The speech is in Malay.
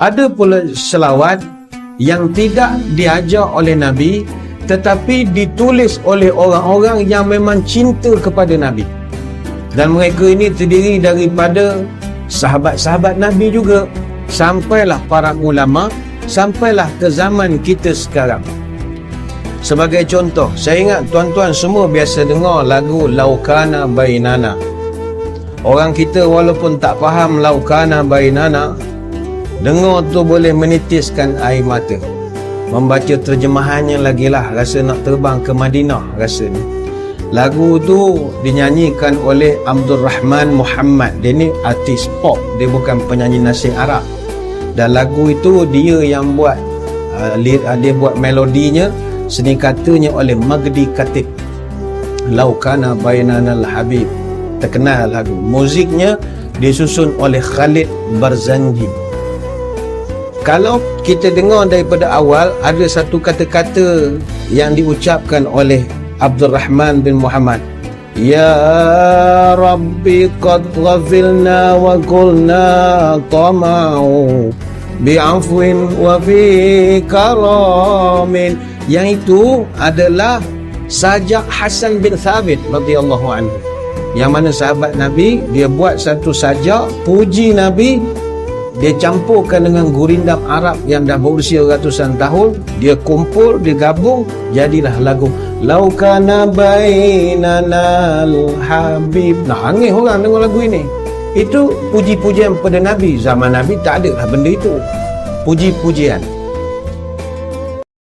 Ada pula selawat yang tidak diajar oleh Nabi tetapi ditulis oleh orang-orang yang memang cinta kepada Nabi. Dan mereka ini terdiri daripada sahabat-sahabat Nabi juga. Sampailah para ulama, sampailah ke zaman kita sekarang. Sebagai contoh, saya ingat tuan-tuan semua biasa dengar lagu Laukana Bainana. Orang kita walaupun tak faham Laukana Bainana, dengar tu boleh menitiskan air mata. Membaca terjemahannya lagi lah, rasa nak terbang ke Madinah rasa ni. Lagu tu dinyanyikan oleh Abdul Rahman Muhammad. Dia ni artis pop, dia bukan penyanyi nasib Arab. Dan lagu itu dia yang buat, dia buat melodinya, seni katanya oleh Magdi Khatib. Laukana Bainanal Habib, terkenal lagu. Muziknya disusun oleh Khalid Barzanji. Kalau kita dengar daripada awal, ada satu kata-kata yang diucapkan oleh Abdul Rahman bin Muhammad. Ya Rabbi qad ghafilna wa qulna tama'u bi'afwin wa fi karamin. Yang itu adalah sajak Hasan bin Thabit radhiyallahu anhu. Yang mana sahabat Nabi, dia buat satu sajak puji Nabi. Dia campurkan dengan gurindam Arab yang dah berusia ratusan tahun. Dia kumpul, dia gabung, jadilah lagu Laukana Bainanal Habib. Nangis orang dengar lagu ini. Itu puji-pujian pada Nabi. Zaman Nabi tak ada lah benda itu, puji-pujian.